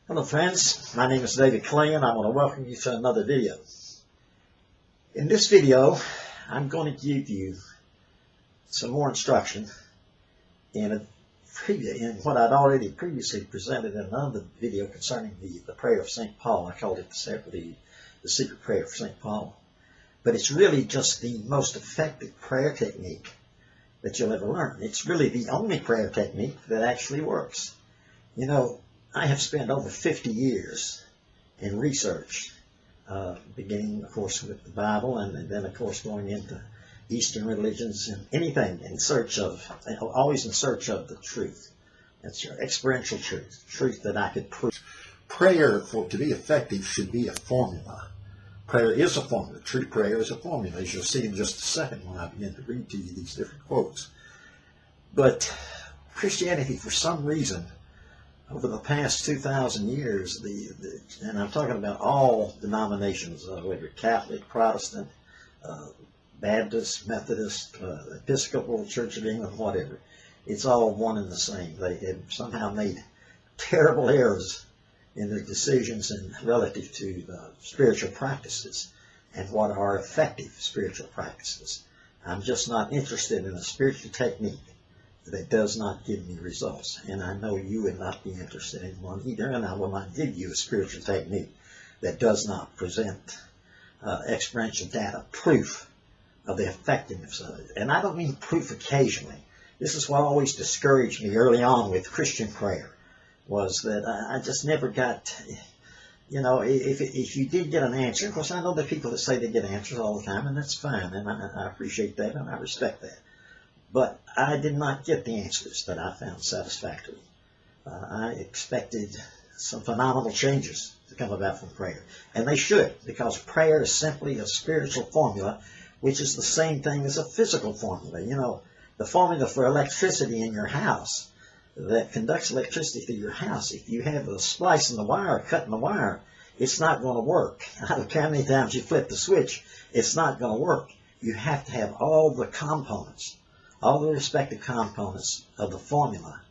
Hello friends, my name is David Clay and I want to welcome you to another video. In this video, I'm going to give you some more instruction in what I'd already previously presented in another video concerning the prayer of St. Paul. I called it the secret prayer of St. Paul. But it's really just the most effective prayer technique that you'll ever learn. It's really the only prayer technique that actually works. You know, I have spent over 50 years in research, beginning, of course, with the Bible, and then, of course, going into Eastern religions and anything in search of, always in search of the truth. That's your experiential truth that I could prove. Prayer, to be effective, should be a formula. Prayer is a formula. True prayer is a formula, as you'll see in just a second when I begin to read to you these different quotes. But Christianity, for some reason, over the past 2,000 years, and I'm talking about all denominations, whether Catholic, Protestant, Baptist, Methodist, Episcopal, Church of England, whatever, it's all one and the same. They have somehow made terrible errors in their decisions relative to spiritual practices and what are effective spiritual practices. I'm just not interested in a spiritual technique that does not give me results. And I know you would not be interested in one either, and I will not give you a spiritual technique that does not present experiential data, proof of the effectiveness of it. And I don't mean proof occasionally. This is what always discouraged me early on with Christian prayer, was that I just never got, you know, if you did get an answer, of course I know there are people that say they get answers all the time, and that's fine, and I appreciate that, and I respect that. But I did not get the answers that I found satisfactory. I expected some phenomenal changes to come about from prayer. And they should, because prayer is simply a spiritual formula, which is the same thing as a physical formula. You know, the formula for electricity in your house that conducts electricity through your house, if you have a splice in the wire, cut in the wire, it's not going to work. I don't care how many times you flip the switch, it's not going to work. You have to have all the components, all the respective components of the formula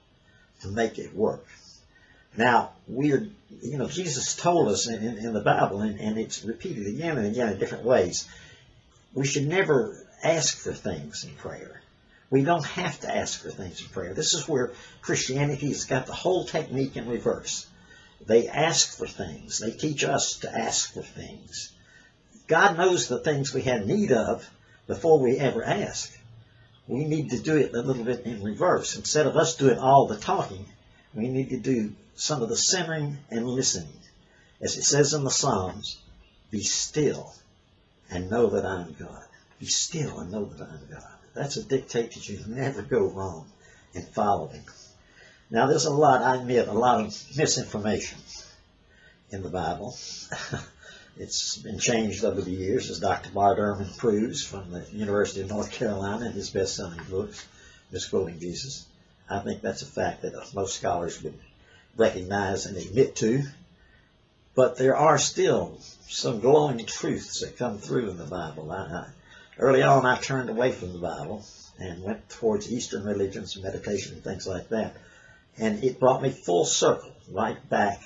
to make it work. Now, Jesus told us in the Bible, and it's repeated again and again in different ways, we should never ask for things in prayer. We don't have to ask for things in prayer. This is where Christianity has got the whole technique in reverse. They ask for things. They teach us to ask for things. God knows the things we have need of before we ever ask. We need to do it a little bit in reverse. Instead of us doing all the talking, we need to do some of the simmering and listening. As it says in the Psalms, be still and know that I am God. Be still and know that I am God. That's a dictate that you never go wrong in following. Now there's I admit, a lot of misinformation in the Bible. It's been changed over the years, as Dr. Bart Ehrman proves from the University of North Carolina in his best-selling books, Misquoting Jesus. I think that's a fact that most scholars would recognize and admit to. But there are still some glowing truths that come through in the Bible. Early on, I turned away from the Bible and went towards Eastern religions, meditation, and things like that. And it brought me full circle, right back,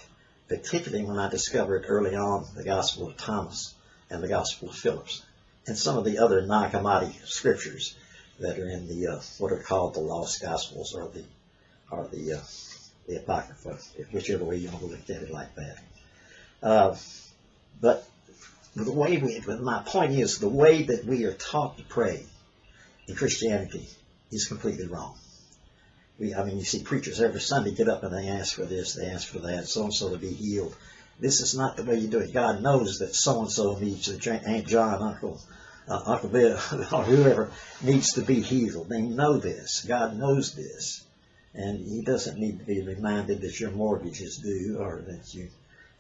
particularly when I discovered early on the Gospel of Thomas and the Gospel of Philip, and some of the other Nag Hammadi scriptures that are in the what are called the Lost Gospels or the Apocrypha, whichever way you want to look at it like that. But my point is, the way that we are taught to pray in Christianity is completely wrong. You see preachers every Sunday get up and they ask for this, they ask for that, so-and-so to be healed. This is not the way you do it. God knows that so-and-so needs, Aunt John, Uncle Bill, or whoever needs to be healed. They know this. God knows this. And he doesn't need to be reminded that your mortgage is due or that you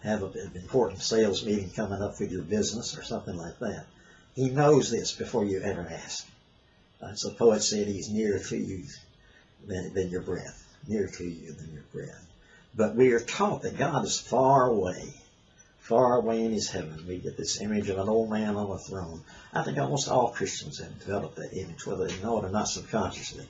have an important sales meeting coming up with your business or something like that. He knows this before you ever ask. As the poet said, he's nearer to you than your breath. Nearer to you than your breath. But we are taught that God is far away in his heaven. We get this image of an old man on a throne. I think almost all Christians have developed that image, whether they know it or not subconsciously.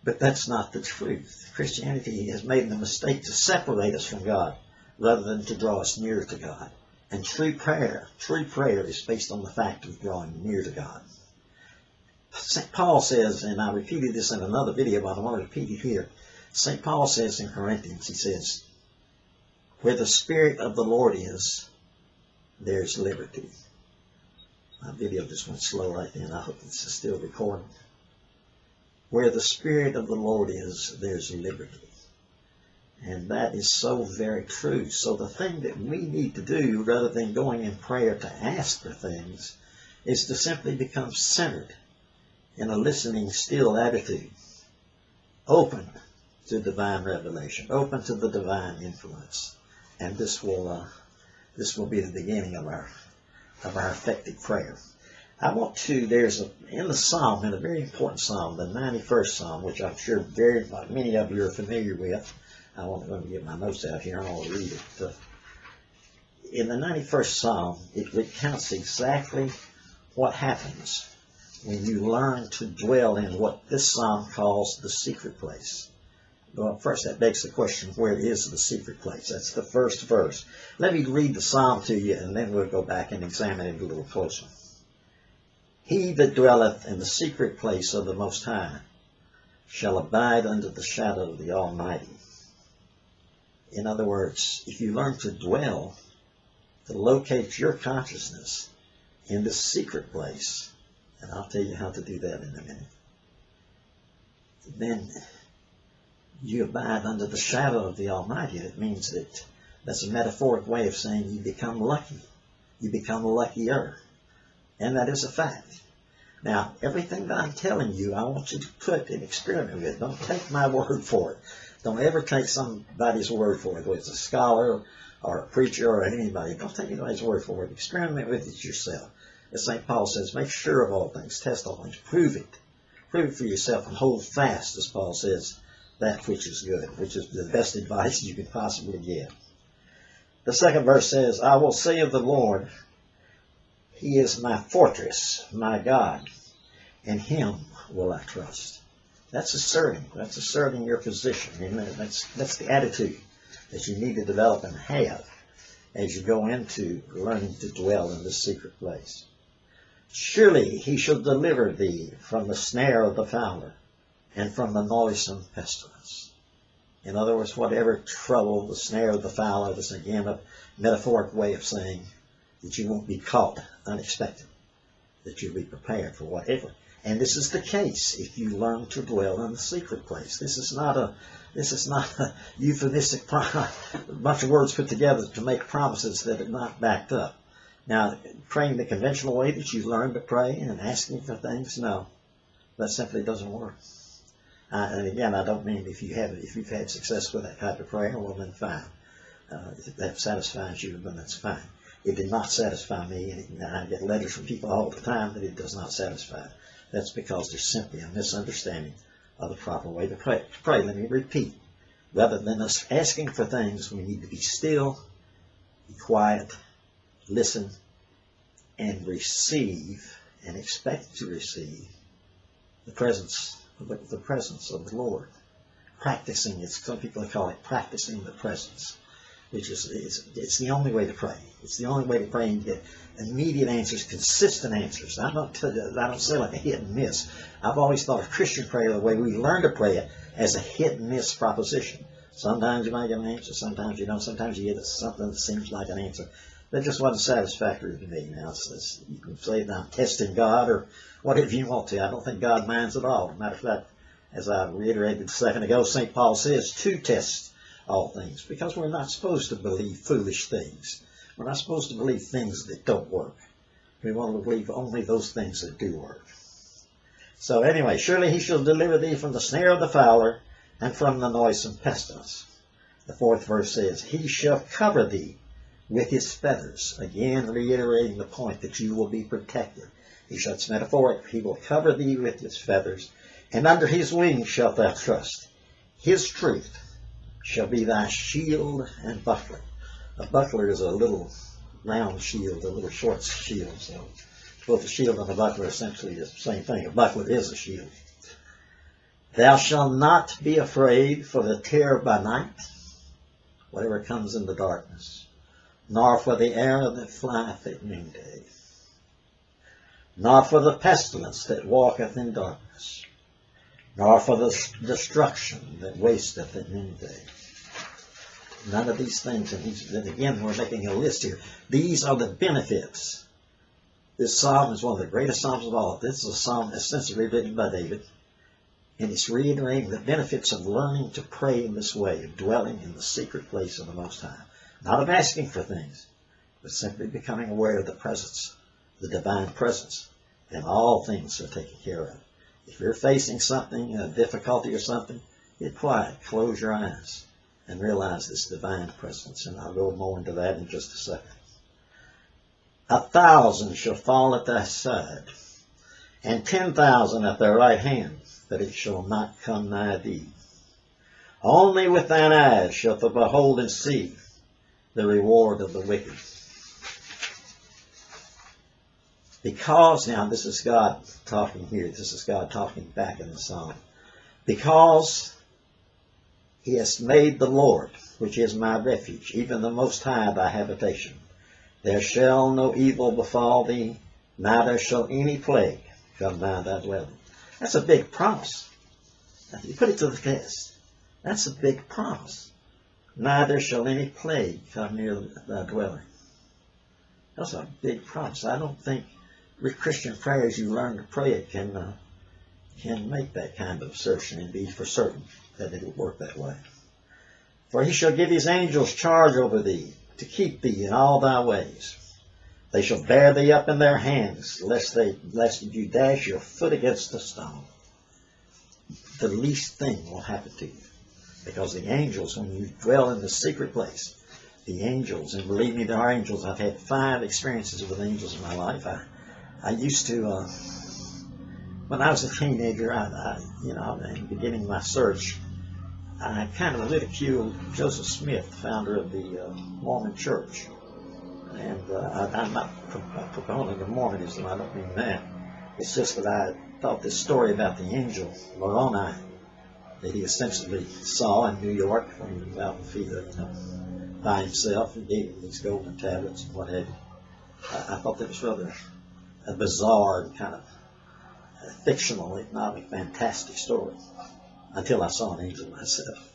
But that's not the truth. Christianity has made the mistake to separate us from God rather than to draw us nearer to God. And true prayer is based on the fact of drawing near to God. St. Paul says, and I repeated this in another video, but I want to repeat it here. St. Paul says in Corinthians, he says, where the Spirit of the Lord is, there's liberty. My video just went slow right then. I hope this is still recording. Where the Spirit of the Lord is, there's liberty. And that is so very true. So the thing that we need to do, rather than going in prayer to ask for things, is to simply become centered in a listening, still attitude, open to divine revelation, open to the divine influence. And this will be the beginning of our effective prayer. I want to, in the Psalm, in a very important Psalm, the 91st Psalm, which I'm sure many of you are familiar with. I want to get my notes out here. I want to read it. In the 91st Psalm, it recounts exactly what happens when you learn to dwell in what this Psalm calls the secret place. Well, first that begs the question, where is the secret place? That's the first verse. Let me read the Psalm to you, and then we'll go back and examine it a little closer. He that dwelleth in the secret place of the Most High shall abide under the shadow of the Almighty. In other words, if you learn to dwell, to locate your consciousness in the secret place, and I'll tell you how to do that in a minute, then you abide under the shadow of the Almighty. It means that that's a metaphoric way of saying you become lucky. You become luckier. And that is a fact. Now, everything that I'm telling you, I want you to put and experiment with. Don't take my word for it. Don't ever take somebody's word for it, whether it's a scholar or a preacher or anybody. Don't take anybody's word for it. Experiment with it yourself. As St. Paul says, make sure of all things, test all things, prove it. Prove it for yourself and hold fast, as Paul says, that which is good, which is the best advice you can possibly give. The second verse says, I will say of the Lord, He is my fortress, my God, in Him will I trust. That's asserting your position. And that's the attitude that you need to develop and have as you go into learning to dwell in this secret place. Surely He shall deliver thee from the snare of the fowler and from the noisome pestilence. In other words, whatever trouble, the snare of the fowler, this again a metaphoric way of saying that you won't be caught unexpected, that you'll be prepared for whatever. And this is the case if you learn to dwell in the secret place. This is not a euphemistic bunch of words put together to make promises that are not backed up. Now, praying the conventional way that you learn to pray and asking for things, no, that simply doesn't work. And again, I don't mean if you've had success with that type of prayer, well then fine. If that satisfies you, then that's fine. It did not satisfy me, and I get letters from people all the time that it does not satisfy. That's because there's simply a misunderstanding of the proper way to pray. Let me repeat. Rather than us asking for things, we need to be still, be quiet, listen, and receive, and expect to receive the presence of the Lord. Practicing it. Some people call it practicing the presence, which it's the only way to pray. It's the only way to pray and get immediate answers, consistent answers. I don't say like a hit and miss. I've always thought of Christian prayer the way we learn to pray it as a hit and miss proposition. Sometimes you might get an answer, sometimes you don't. Sometimes you get something that seems like an answer. That just wasn't satisfactory to me. Now, you can say that I'm testing God or whatever you want to. I don't think God minds at all. As a matter of fact, as I reiterated a second ago, St. Paul says to test all things, because we're not supposed to believe foolish things. We're not supposed to believe things that don't work. We want to believe only those things that do work. So anyway, surely He shall deliver thee from the snare of the fowler and from the noisome pestilence. The fourth verse says, He shall cover thee with His feathers. Again, reiterating the point that you will be protected. It's metaphoric. He will cover thee with His feathers, and under His wings shalt thou trust. His truth shall be thy shield and buckler. A buckler is a little round shield, a little short shield. So both the shield and the buckler are essentially the same thing. A buckler is a shield. Thou shalt not be afraid for the terror by night, whatever comes in the darkness, nor for the arrow that flieth at noonday, nor for the pestilence that walketh in darkness, nor for the destruction that wasteth at noonday. None of these things, and again, we're making a list here. These are the benefits. This psalm is one of the greatest psalms of all. This is a psalm essentially written by David, and it's reiterating the benefits of learning to pray in this way, of dwelling in the secret place of the Most High. Not of asking for things, but simply becoming aware of the presence, the divine presence, and all things are taken care of. If you're facing something, a difficulty or something, get quiet, close your eyes, and realize this divine presence. And I'll go more into that in just a second. 1,000 shall fall at thy side, and 10,000 at thy right hand, but it shall not come nigh thee. Only with thine eyes shalt thou behold and see the reward of the wicked. Because, now this is God talking here, this is God talking back in the psalm. Because he has made the Lord, which is my refuge, even the Most High thy habitation. There shall no evil befall thee, neither shall any plague come nigh thy dwelling. That's a big promise. Now, you put it to the test. That's a big promise. Neither shall any plague come near thy dwelling. That's a big promise. I don't think with Christian prayers you learn to pray it can make that kind of assertion and be for certain that it will work that way. For he shall give his angels charge over thee, to keep thee in all thy ways. They shall bear thee up in their hands, lest you dash your foot against a stone. The least thing will happen to you. Because the angels, when you dwell in the secret place, the angels, and believe me, there are angels. I've had 5 experiences with angels in my life. I used to, when I was a teenager, and beginning my search, I kind of ridiculed Joseph Smith, founder of the Mormon Church. And I'm not a proponent of Mormonism, I don't mean that. It's just that I thought this story about the angel Moroni that he essentially saw in New York when he was out in the field by himself and gave him these golden tablets and what have you. I thought that was rather a bizarre and kind of fictional, if not a fantastic story, until I saw an angel myself.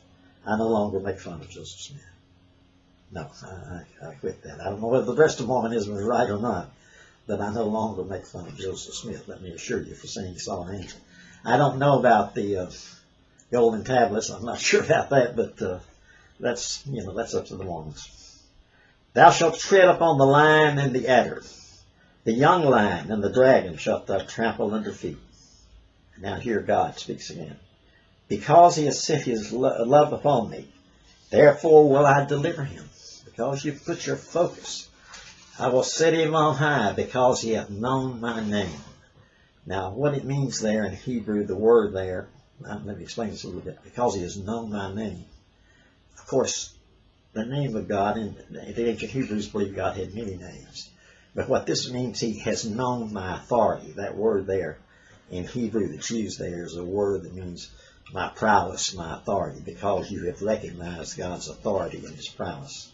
I no longer make fun of Joseph Smith. No, I quit that. I don't know whether the rest of Mormonism is right or not, but I no longer make fun of Joseph Smith, let me assure you, for saying he saw an angel. I don't know about the golden tablets. I'm not sure about that, but that's up to the Mormons. Thou shalt tread upon the lion and the adder, the young lion and the dragon shalt thou trample under feet. Now here God speaks again. Because he has set his love upon me, therefore will I deliver him. Because you've put your focus, I will set him on high, because he hath known my name. Now what it means there in Hebrew, the word there, let me explain this a little bit. Because he has known my name. Of course, the name of God, in the ancient Hebrews believed God had many names. But what this means, he has known my authority. That word there in Hebrew that's used there is a word that means my prowess, my authority, because you have recognized God's authority and his prowess.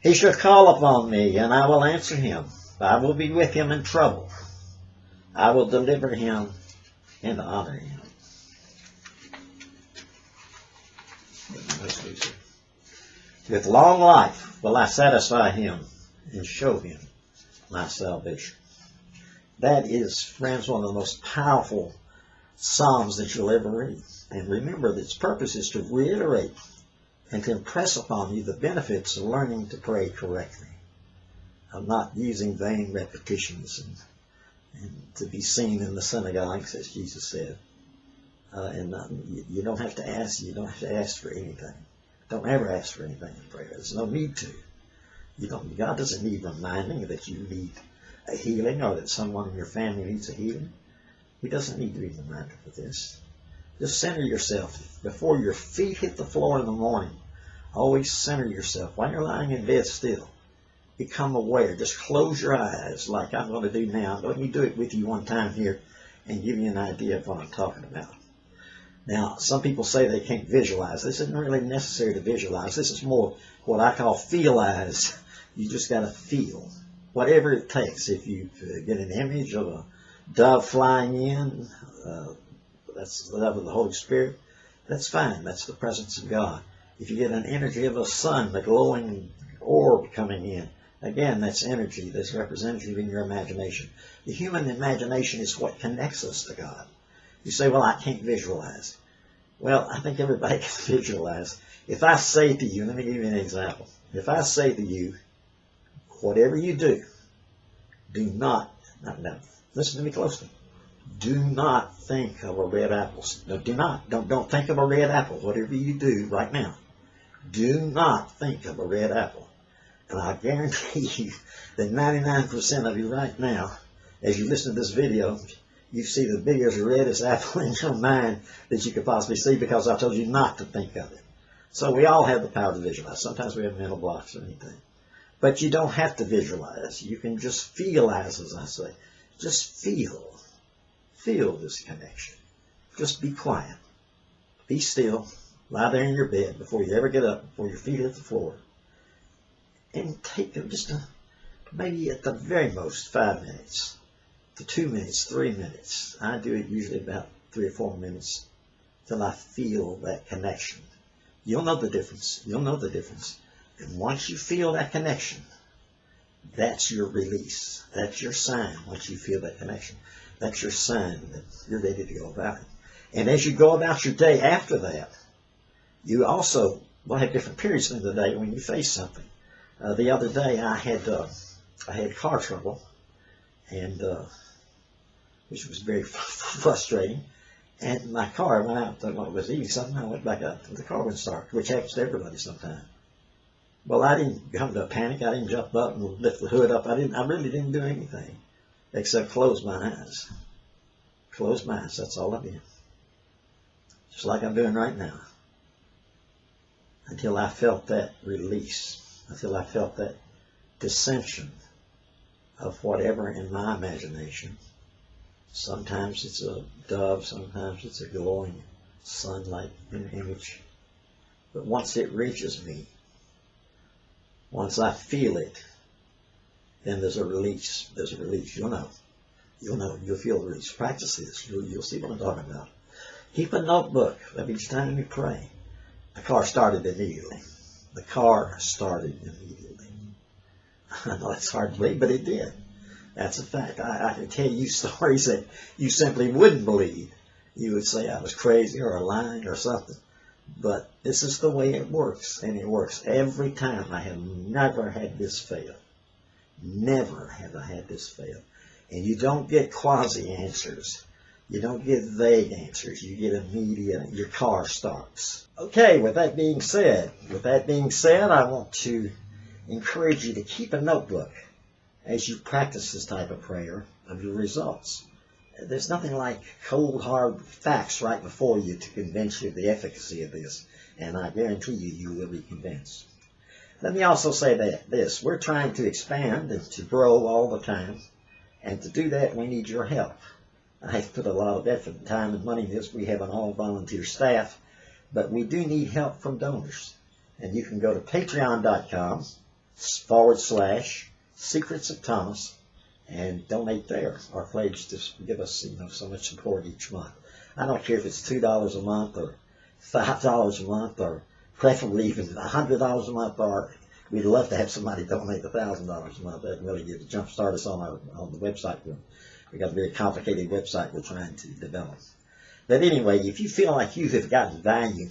He shall call upon me, and I will answer him. I will be with him in trouble. I will deliver him and honor him. With long life will I satisfy him and show him my salvation. That is, friends, one of the most powerful psalms that you'll ever read. And remember that its purpose is to reiterate and to impress upon you the benefits of learning to pray correctly, of not using vain repetitions and to be seen in the synagogues, as Jesus said. You don't have to ask. You don't have to ask for anything. Don't ever ask for anything in prayer. There's no need to. God doesn't need reminding that you need a healing or that someone in your family needs a healing. He doesn't need to be reminded of this. Just center yourself. Before your feet hit the floor in the morning, always center yourself. While you're lying in bed still, become aware. Just close your eyes like I'm going to do now. Let me do it with you one time here and give you an idea of what I'm talking about. Now, some people say they can't visualize. This isn't really necessary to visualize. This is more what I call feelize. You just got to feel. Whatever it takes. If you get an image of a dove flying in, that's the love of the Holy Spirit, that's fine. That's the presence of God. If you get an energy of a sun, the glowing orb coming in, again, that's energy that's representative in your imagination. The human imagination is what connects us to God. You say, well, I can't visualize. Well, I think everybody can visualize. If I say to you, let me give you an example. If I say to you, whatever you do, do not, now, listen to me closely. Do not think of a red apple. No, do not. Don't think of a red apple. Whatever you do right now, do not think of a red apple. And I guarantee you that 99% of you right now, as you listen to this video, you see the biggest, reddest apple in your mind that you could possibly see because I told you not to think of it. So we all have the power to visualize. Sometimes we have mental blocks or anything. But you don't have to visualize. You can just feelize, as I say. Just feel. Feel this connection. Just be quiet. Be still. Lie there in your bed before you ever get up, before your feet hit the floor. And take just maybe at the very most 5 minutes to 2 minutes, 3 minutes. I do it usually about 3 or 4 minutes till I feel that connection. You'll know the difference. You'll know the difference. And once you feel that connection, that's your release. That's your sign. Once you feel that connection, that's your sign that you're ready to go about it. And as you go about your day after that, you also will have different periods in the day when you face something. The other day I had car trouble, and which was very frustrating. And my car went out. When it was eating something, I went back up, and the car wouldn't start, which happens to everybody sometimes. Well, I didn't come to a panic. I didn't jump up and lift the hood up. I really didn't do anything except close my eyes. Close my eyes. That's all I did. Just like I'm doing right now. Until I felt that release. Until I felt that dissension of whatever in my imagination. Sometimes it's a dove. Sometimes it's a glowing sunlight image. But once it reaches me, once I feel it, then there's a release. There's a release. You'll know. You'll know. You'll feel the release. Practice this. You'll see what I'm talking about. Keep a notebook of each time you pray. The car started immediately. The car started immediately. I know it's hard to believe, but it did. That's a fact. I can tell you stories that you simply wouldn't believe. You would say I was crazy or lying or something. But this is the way it works, and it works every time. I have never had this fail. Never have I had this fail. And you don't get quasi-answers. You don't get vague answers. You get immediate. Your car starts. Okay, with that being said, I want to encourage you to keep a notebook as you practice this type of prayer of your results. There's nothing like cold, hard facts right before you to convince you of the efficacy of this, and I guarantee you, you will be convinced. Let me also say this. We're trying to expand and to grow all the time, and to do that, we need your help. I have put a lot of effort, time, and money in this. We have an all-volunteer staff, but we do need help from donors. And you can go to patreon.com/Secrets of Thomas and donate there, or pledge to give us so much support each month. I don't care if it's $2 a month or $5 a month or preferably even $100 a month, or we'd love to have somebody donate $1,000 a month. That'd really get to jumpstart us on the website. We got a very complicated website we're trying to develop. But anyway, if you feel like you have gotten value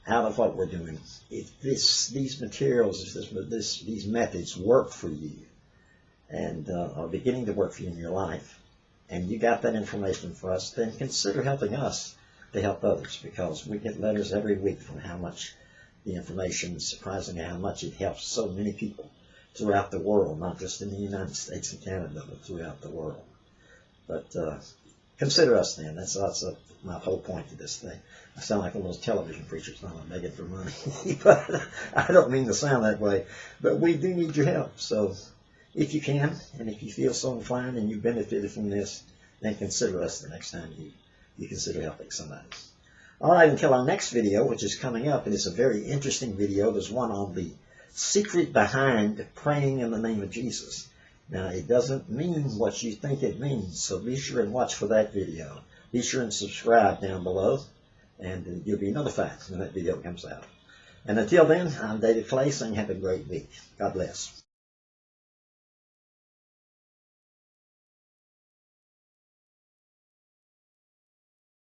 out of what we're doing, if these materials, these methods work for you, and are beginning to work for you in your life, and you got that information for us, then consider helping us to help others, because we get letters every week from how much the information, surprisingly how much it helps so many people throughout the world, not just in the United States and Canada, but throughout the world. But consider us then. That's my whole point to this thing. I sound like one of those television preachers, not begging for money, but I don't mean to sound that way. But we do need your help. So if you can, and if you feel so inclined and you benefited from this, then consider us the next time you consider helping somebody. All right, until our next video, which is coming up, it is a very interesting video. There's one on the secret behind praying in the name of Jesus. Now, it doesn't mean what you think it means, so be sure and watch for that video. Be sure and subscribe down below, and you'll be notified when that video comes out. And until then, I'm David Clay saying have a great week. God bless.